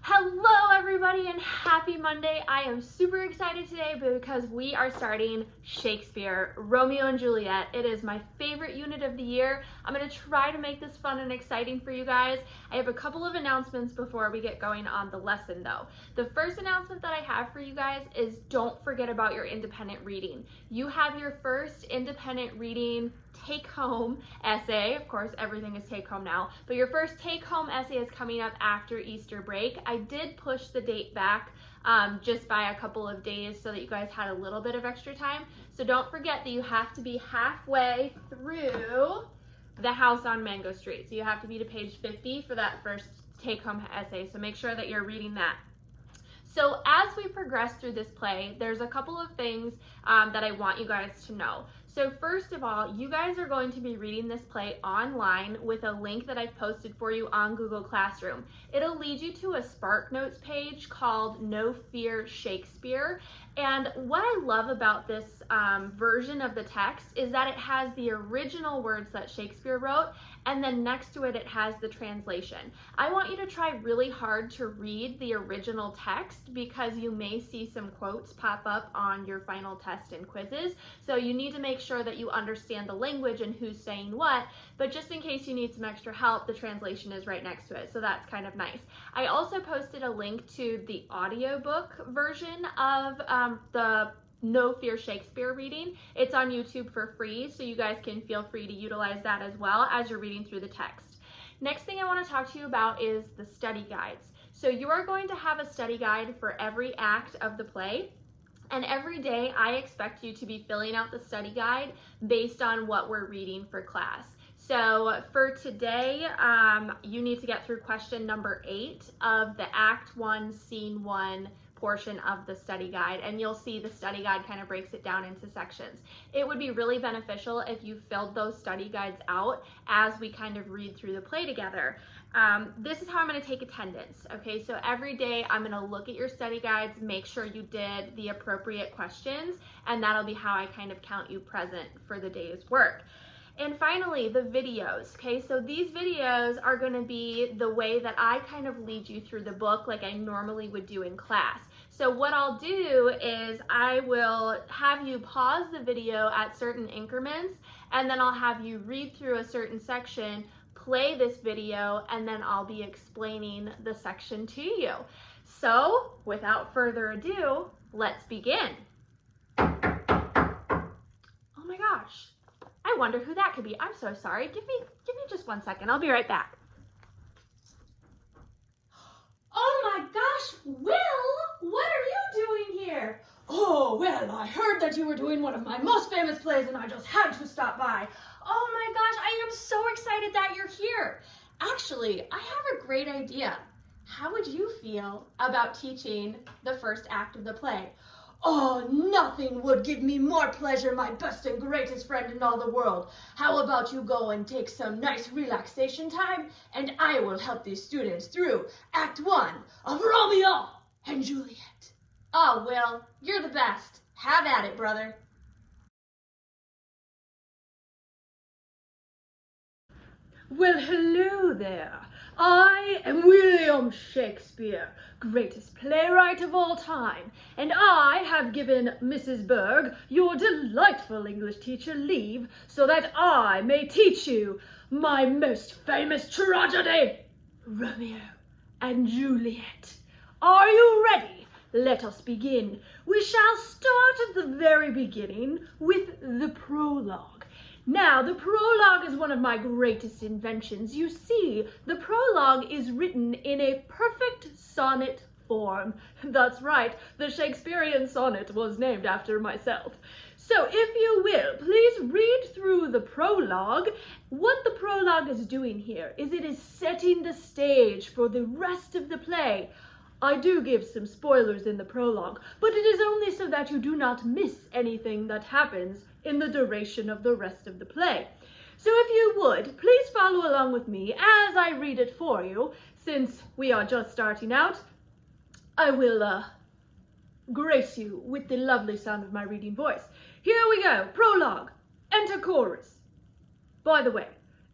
Hello everybody and happy Monday. I am super excited today because we are starting Shakespeare, Romeo and Juliet. It is my favorite unit of the year. I'm going to try to make this fun and exciting for you guys. I have a couple of announcements before we get going on the lesson though. The first announcement that I have for you guys is don't forget about your independent reading. You have your first independent reading take-home essay. Of course, everything is take-home now, but your first take-home essay is coming up after Easter break. I did push the date back just by a couple of days so that you guys had a little bit of extra time. So don't forget that you have to be halfway through The House on Mango Street. So you have to be to page 50 for that first take-home essay. So make sure that you're reading that. So as we progress through this play, there's a couple of things that I want you guys to know. So first of all, you guys are going to be reading this play online with a link that I've posted for you on Google Classroom. It'll lead you to a Spark Notes page called No Fear Shakespeare. And what I love about this version of the text is that it has the original words that Shakespeare wrote, and then next to it, it has the translation. I want you to try really hard to read the original text because you may see some quotes pop up on your final test and quizzes. So you need to make sure that you understand the language and who's saying what, but just in case you need some extra help, the translation is right next to it. So that's kind of nice. I also posted a link to the audiobook version of the No Fear Shakespeare reading. It's on YouTube for free, so you guys can feel free to utilize that as well as you're reading through the text. Next thing I want to talk to you about is the study guides. So you are going to have a study guide for every act of the play. And every day I expect you to be filling out the study guide based on what we're reading for class. So for today, you need to get through question number 8 of the Act 1, Scene 1 portion of the study guide, and you'll see the study guide kind of breaks it down into sections. It would be really beneficial if you filled those study guides out as we kind of read through the play together. This is how I'm going to take attendance. Okay, so every day I'm going to look at your study guides, make sure you did the appropriate questions, and that'll be how I kind of count you present for the day's work. And finally, the videos, okay? So these videos are going to be the way that I kind of lead you through the book like I normally would do in class. So what I'll do is I will have you pause the video at certain increments, and then I'll have you read through a certain section, play this video, and then I'll be explaining the section to you. So without further ado, let's begin. Oh my gosh. I wonder who that could be. I'm so sorry. Give me just 1 second. I'll be right back. Oh my gosh, Will, what are you doing here? Oh, well, I heard that you were doing one of my most famous plays and I just had to stop by. Oh my gosh, I am so excited that you're here. Actually, I have a great idea. How would you feel about teaching the first act of the play? Oh, nothing would give me more pleasure, my best and greatest friend in all the world. How about you go and take some nice relaxation time, and I will help these students through Act 1 of Romeo and Juliet. Oh, Will, you're the best. Have at it, brother. Well, hello there. I am William Shakespeare, greatest playwright of all time, and I have given Mrs. Berg, your delightful English teacher, leave so that I may teach you my most famous tragedy, Romeo and Juliet. Are you ready? Let us begin. We shall start at the very beginning with the prologue. Now, the prologue is one of my greatest inventions. You see, the prologue is written in a perfect sonnet form. That's right, the Shakespearean sonnet was named after myself. So, if you will, please read through the prologue. What the prologue is doing here is it is setting the stage for the rest of the play. I do give some spoilers in the prologue, but it is only so that you do not miss anything that happens in the duration of the rest of the play. So if you would, please follow along with me as I read it for you. Since we are just starting out, I will grace you with the lovely sound of my reading voice. Here we go, prologue, enter chorus. By the way,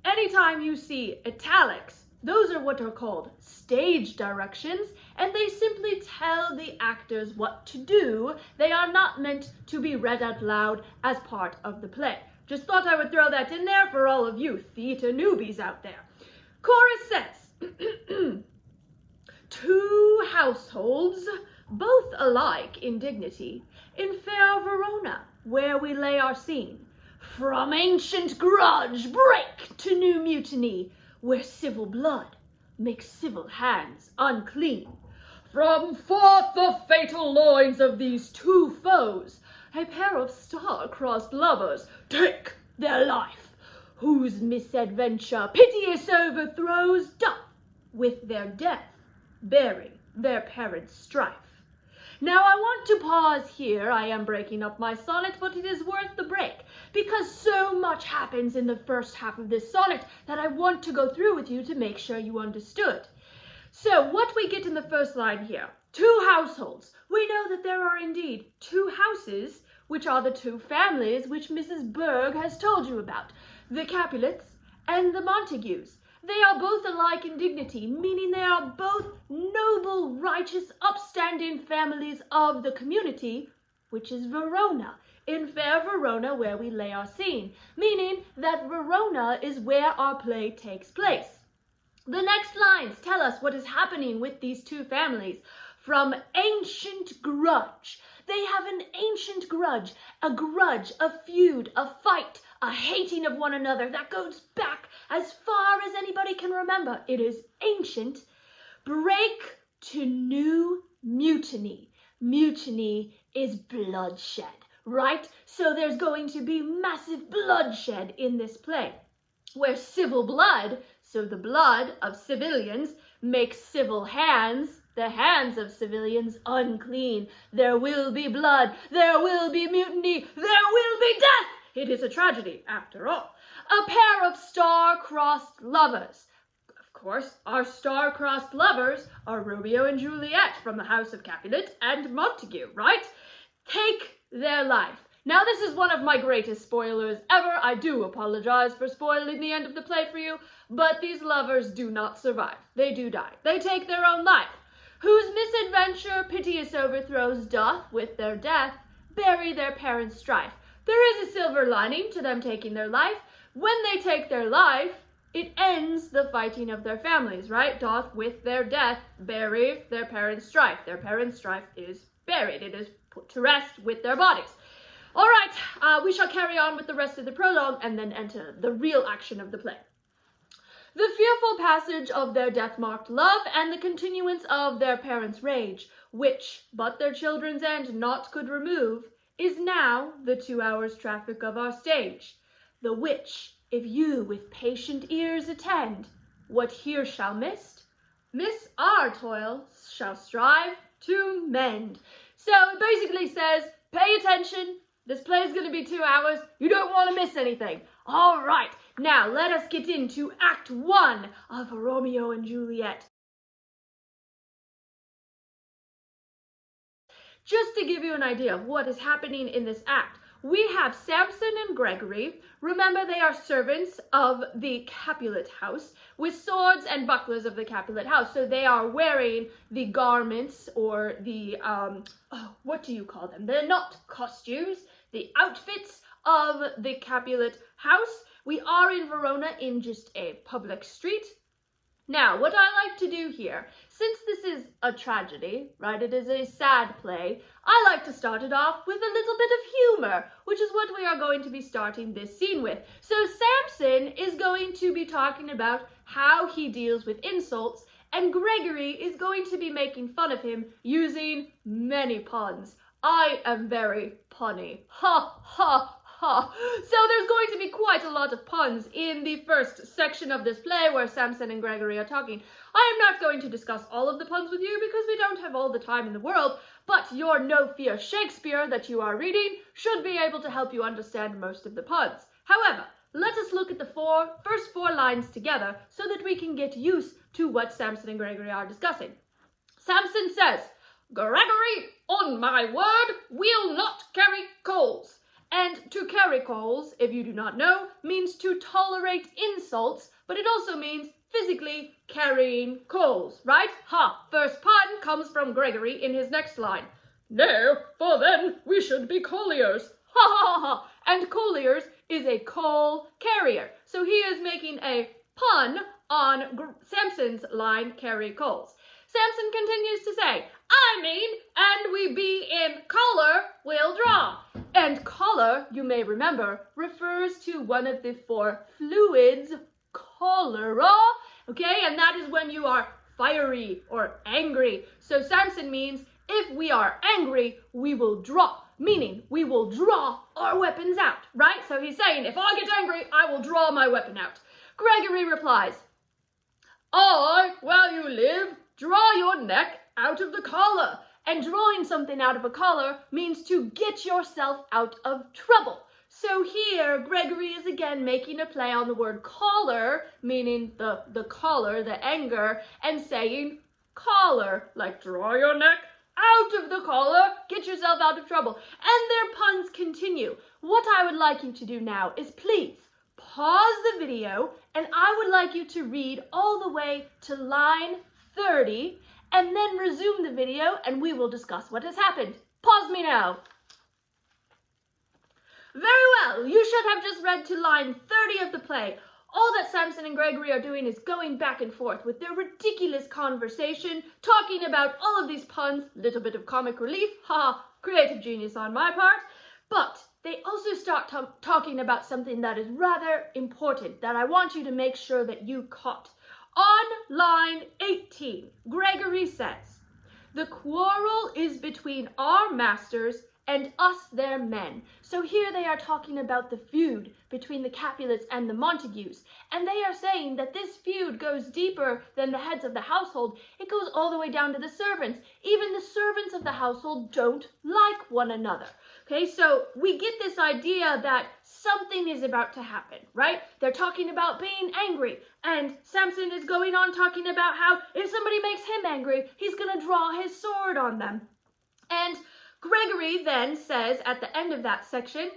anytime you see italics, Those are what are called stage directions, and they simply tell the actors what to do. They are not meant to be read out loud as part of the play. Just thought I would throw that in there for all of you theater newbies out there. Chorus says, two households, both alike in dignity, in fair Verona, where we lay our scene. From ancient grudge break to new mutiny, where civil blood makes civil hands unclean. From forth the fatal loins of these two foes, a pair of star-crossed lovers take their life, whose misadventure piteous overthrows doth with their death bury their parents' strife. Now I want to pause here. I am breaking up my sonnet, but it is worth the break, because so much happens in the first half of this sonnet that I want to go through with you to make sure you understood. So what we get in the first line here, two households. We know that there are indeed two houses, which are the two families which Mrs. Berg has told you about, the Capulets and the Montagues. They are both alike in dignity, meaning they are both noble, righteous, upstanding families of the community, which is Verona, in fair Verona where we lay our scene, meaning that Verona is where our play takes place. The next lines tell us what is happening with these two families. From ancient grudge. They have an ancient grudge, a feud, a fight, a hating of one another that goes back as far as anybody can remember. It is ancient. Break to new mutiny. Mutiny is bloodshed, right? So there's going to be massive bloodshed in this play, where civil blood, so the blood of civilians, makes civil hands, the hands of civilians, unclean. There will be blood, there will be mutiny, there will be death. It is a tragedy, after all. A pair of star-crossed lovers. Of course, our star-crossed lovers are Romeo and Juliet from the house of Capulet and Montague, right? Take their life. Now, this is one of my greatest spoilers ever. I do apologize for spoiling the end of the play for you, but these lovers do not survive. They do die. They take their own life. Whose misadventure piteous overthrows doth, with their death, bury their parents' strife. There is a silver lining to them taking their life. When they take their life, it ends the fighting of their families, right? Doth, with their death, bury their parents' strife. Their parents' strife is buried. It is put to rest with their bodies. All right, we shall carry on with the rest of the prologue and then enter the real action of the play. The fearful passage of their death-marked love and the continuance of their parents' rage, which but their children's end naught could remove, is now the 2 hours' traffic of our stage, the which, if you with patient ears attend, what here shall miss our toil shall strive to mend. So it basically says, pay attention. This play is going to be 2 hours. You don't want to miss anything. All right, now let us get into Act 1 of Romeo and Juliet. Just to give you an idea of what is happening in this act, we have Samson and Gregory. Remember, they are servants of the Capulet house with swords and bucklers of the Capulet house. So they are wearing the garments or the, what do you call them? They're not costumes, the outfits of the Capulet house. We are in Verona in just a public street. Now, what I like to do here, since this is a tragedy, right, it is a sad play, I like to start it off with a little bit of humor, which is what we are going to be starting this scene with. So Samson is going to be talking about how he deals with insults, and Gregory is going to be making fun of him using many puns. I am very punny. Ha, ha, ha. So there's going to be quite a lot of puns in the first section of this play where Samson and Gregory are talking. I am not going to discuss all of the puns with you because we don't have all the time in the world, but your No Fear Shakespeare that you are reading should be able to help you understand most of the puns. However, let us look at the first four lines together so that we can get used to what Samson and Gregory are discussing. Samson says, "Gregory, on my word, we'll not carry coals." And to carry coals, if you do not know, means to tolerate insults, but it also means physically carrying coals, right? Ha! First pun comes from Gregory in his next line. No, for then we should be colliers. Ha ha ha! And colliers is a coal carrier. So he is making a pun on Samson's line, carry coals. Samson continues to say, I mean, and we be in collar, we'll draw. And collar, you may remember, refers to one of the 4 fluids, cholera, okay? And that is when you are fiery or angry. So Samson means, if we are angry, we will draw, meaning we will draw our weapons out, right? So he's saying, if I get angry, I will draw my weapon out. Gregory replies, I, while you live, draw your neck out of the collar. And drawing something out of a collar means to get yourself out of trouble. So here, Gregory is again making a play on the word collar, meaning the collar, the anger, and saying collar, like draw your neck out of the collar, get yourself out of trouble. And their puns continue. What I would like you to do now is please pause the video, and I would like you to read all the way to line 30, and then resume the video, and we will discuss what has happened. Pause me now. Very well, you should have just read to line 30 of the play. All that Samson and Gregory are doing is going back and forth with their ridiculous conversation, talking about all of these puns, little bit of comic relief, creative genius on my part, but they also start talking about something that is rather important that I want you to make sure that you caught. On line 18, Gregory says, the quarrel is between our masters and us their men. So here they are talking about the feud between the Capulets and the Montagues. And they are saying that this feud goes deeper than the heads of the household. It goes all the way down to the servants. Even the servants of the household don't like one another. Okay, so we get this idea that something is about to happen, right? They're talking about being angry. And Samson is going on talking about how if somebody makes him angry, he's going to draw his sword on them. And Gregory then says at the end of that section,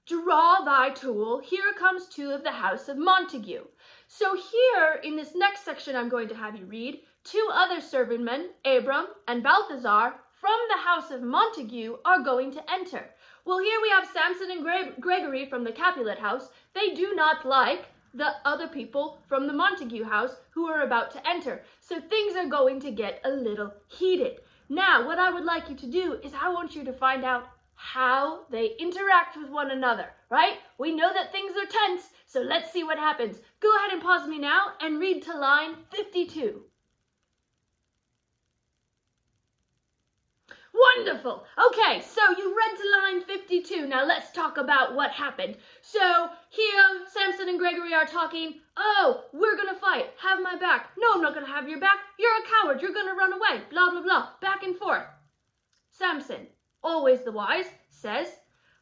draw thy tool, here comes 2 of the house of Montague. So here in this next section I'm going to have you read, 2 other servingmen, Abram and Balthazar, from the house of Montague are going to enter. Well, here we have Samson and Gregory from the Capulet house. They do not like the other people from the Montague house who are about to enter. So things are going to get a little heated. Now, what I would like you to do is I want you to find out how they interact with one another, right? We know that things are tense, so let's see what happens. Go ahead and pause me now and read to line 52. Wonderful. Okay, so you read to line 52. Now let's talk about what happened. So here, Samson and Gregory are talking. Oh, we're going to fight. Have my back. No, I'm not going to have your back. You're a coward. You're going to run away. Blah, blah, blah. Back and forth. Samson, always the wise, says,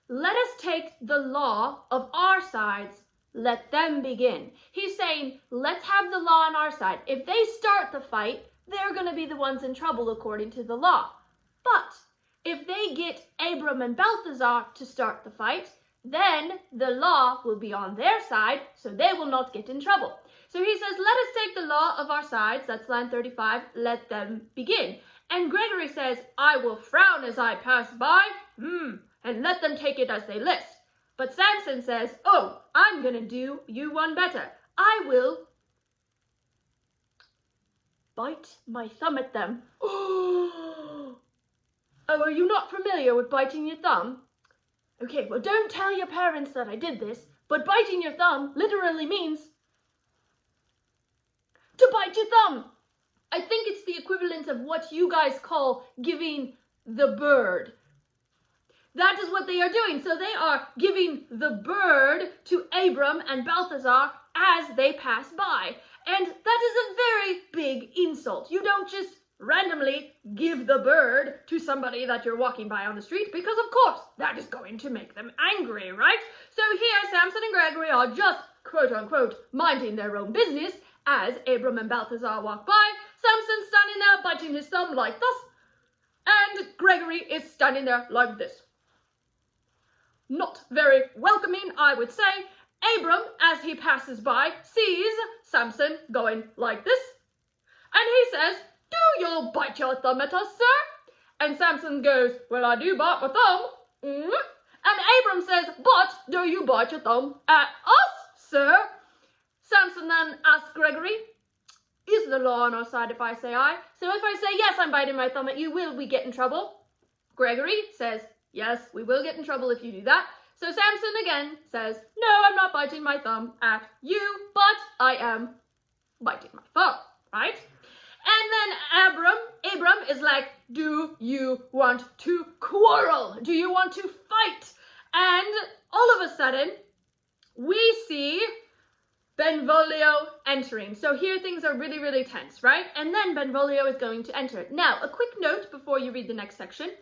let us take the law of our sides. Let them begin. He's saying, let's have the law on our side. If they start the fight, they're going to be the ones in trouble according to the law. But if they get Abram and Balthazar to start the fight, then the law will be on their side, so they will not get in trouble. So he says, let us take the law of our sides, that's line 35, let them begin. And Gregory says, I will frown as I pass by, and let them take it as they list. But Samson says, oh, I'm going to do you one better. I will bite my thumb at them. Oh, are you not familiar with biting your thumb? Okay, well, don't tell your parents that I did this, but biting your thumb literally means to bite your thumb. I think it's the equivalent of what you guys call giving the bird. That is what they are doing. So they are giving the bird to Abram and Balthazar as they pass by. And that is a very big insult. You don't just randomly give the bird to somebody that you're walking by on the street, because of course that is going to make them angry, right? So here Samson and Gregory are just quote unquote minding their own business as Abram and Balthazar walk by. Samson standing there biting his thumb like this, and Gregory is standing there like this. Not very welcoming, I would say, Abram, as he passes by, sees Samson going like this, and he says, "Do you bite your thumb at us, sir?" And Samson goes, "Well, I do bite my thumb." And Abram says, "But do you bite your thumb at us, sir?" Samson then asks Gregory, "Is the law on our side if I say aye? So if I say yes, I'm biting my thumb at you, will we get in trouble?" Gregory says, "Yes, we will get in trouble if you do that." So Samson again says, "No, I'm not biting my thumb at you, but I am biting my thumb," right? And then Abram is like, "Do you want to quarrel? Do you want to fight?" And all of a sudden, we see Benvolio entering. So here things are really, really tense, right? And then Benvolio is going to enter. Now, a quick note before you read the next section.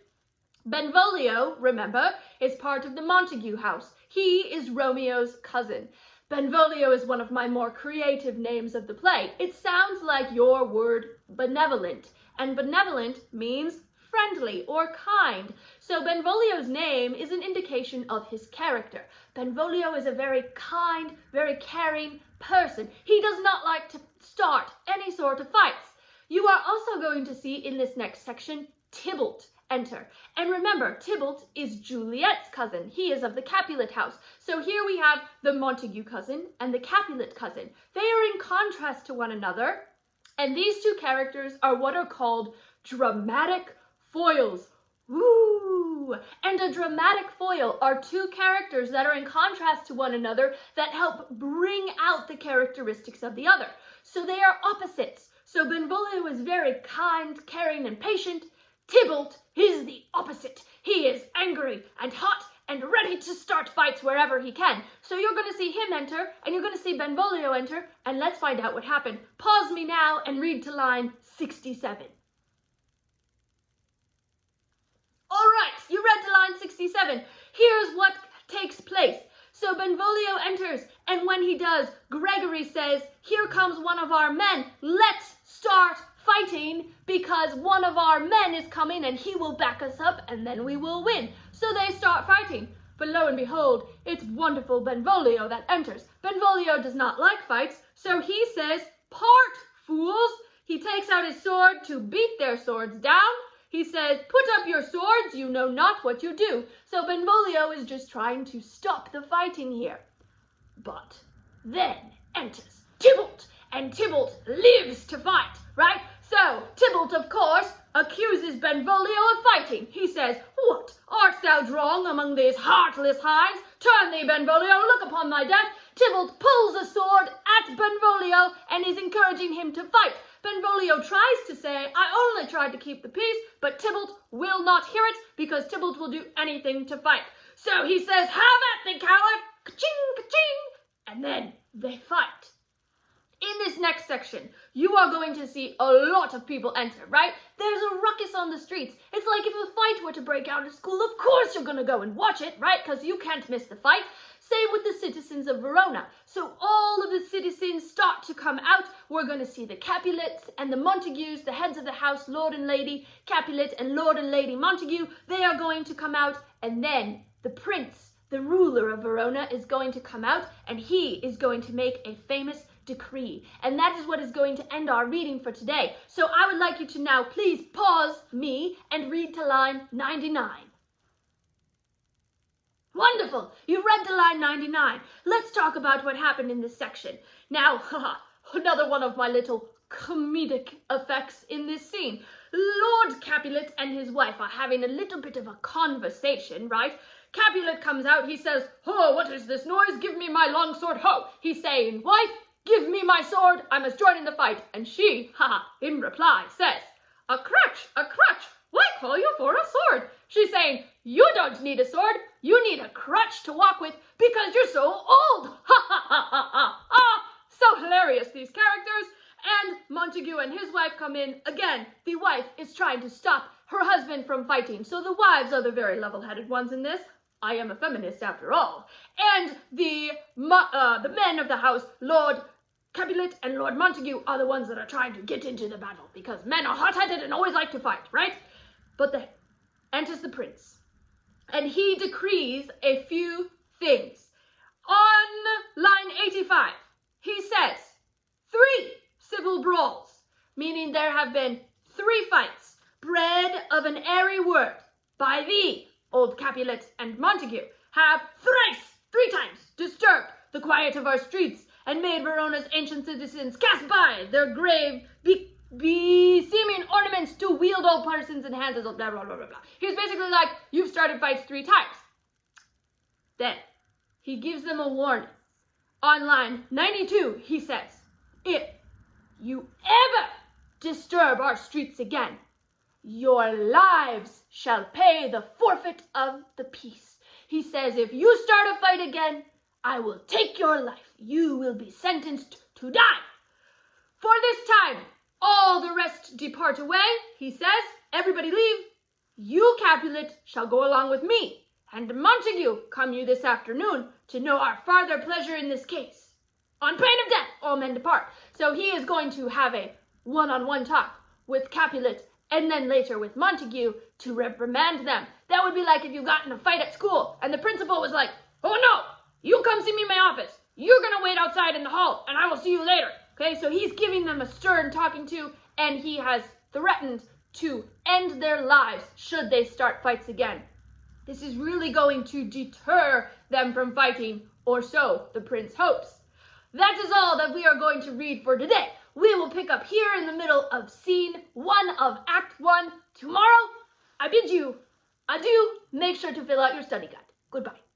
Benvolio, remember, is part of the Montague house. He is Romeo's cousin. Benvolio is one of my more creative names of the play. It sounds like your word benevolent, and benevolent means friendly or kind. So Benvolio's name is an indication of his character. Benvolio is a very kind, very caring person. He does not like to start any sort of fights. You are also going to see in this next section Thibault enter. And remember, Thibault is Juliet's cousin. He is of the Capulet house. So here we have the Montague cousin and the Capulet cousin. They are in contrast to one another, and these two characters are what are called dramatic foils. Ooh! And a dramatic foil are two characters that are in contrast to one another that help bring out the characteristics of the other. So they are opposites. So Benvolio is very kind, caring, and patient. Thibault is the opposite. He is angry and hot and ready to start fights wherever he can. So you're going to see him enter, and you're going to see Benvolio enter, and let's find out what happened. Pause me now and read to line 67. All right, you read to line 67. Here's what takes place. So Benvolio enters, and when he does, Gregory says, "Here comes one of our men. Let's start fighting, because one of our men is coming and he will back us up and then we will win." So they start fighting. But lo and behold, it's wonderful Benvolio that enters. Benvolio does not like fights, so he says, "Part, fools." He takes out his sword to beat their swords down. He says, "Put up your swords, you know not what you do." So Benvolio is just trying to stop the fighting here. But then enters Thibault, and Thibault lives to fight, right? So Thibault, of course, accuses Benvolio of fighting. He says, "What, art thou wrong among these heartless hinds? Turn thee, Benvolio, look upon thy death." Thibault pulls a sword at Benvolio and is encouraging him to fight. Benvolio tries to say, "I only tried to keep the peace," but Thibault will not hear it because Thibault will do anything to fight. So he says, "Have at thee, coward!" Ka-ching, ka-ching! And then they fight. In this next section, you are going to see a lot of people enter, right? There's a ruckus on the streets. It's like if a fight were to break out at school, of course you're going to go and watch it, right? Because you can't miss the fight. Same with the citizens of Verona. So all of the citizens start to come out. We're going to see the Capulets and the Montagues, the heads of the house, Lord and Lady Capulet and Lord and Lady Montague. They are going to come out, and then the prince, the ruler of Verona, is going to come out, and he is going to make a famous decree. And that is what is going to end our reading for today. So I would like you to now please pause me and read to line 99. Wonderful! You've read to line 99. Let's talk about what happened in this section. Now, another one of my little comedic effects in this scene. Lord Capulet and his wife are having a little bit of a conversation, right? Capulet comes out, he says, "Oh, what is this noise? Give me my long sword, ho!" He's saying, "Wife, give me my sword, I must join in the fight." And she, in reply says, a crutch, why call you for a sword?" She's saying, "You don't need a sword, you need a crutch to walk with because you're so old." So hilarious, these characters. And Montague and his wife come in. Again, the wife is trying to stop her husband from fighting. So the wives are the very level-headed ones in this. I am a feminist after all. And the men of the house, Lord Capulet and Lord Montague, are the ones that are trying to get into the battle because men are hot-headed and always like to fight, right? But then enters the prince, and he decrees a few things. On line 85, he says, 3 civil brawls, meaning there have been 3 fights, bred of an airy word, by thee, old Capulet and Montague, have 3 times disturbed the quiet of our streets, and made Verona's ancient citizens cast by their grave beseeming ornaments to wield all persons and hands as blah, blah, blah, blah, blah. He's basically like, you've started fights 3 times. Then, he gives them a warning. On line 92, he says, if you ever disturb our streets again, your lives shall pay the forfeit of the peace. He says, if you start a fight again, I will take your life. You will be sentenced to die. For this time, all the rest depart away, he says. Everybody leave. You, Capulet, shall go along with me. And Montague, come you this afternoon to know our farther pleasure in this case. On pain of death, all men depart. So he is going to have a one-on-one talk with Capulet and then later with Montague to reprimand them. That would be like if you got in a fight at school and the principal was like, oh no, you come see me in my office. You're going to wait outside in the hall and I will see you later. Okay, so he's giving them a stern talking to, and he has threatened to end their lives should they start fights again. This is really going to deter them from fighting, or so the prince hopes. That is all that we are going to read for today. We will pick up here in the middle of scene 1 of Act 1 tomorrow. I bid you adieu. Make sure to fill out your study guide. Goodbye.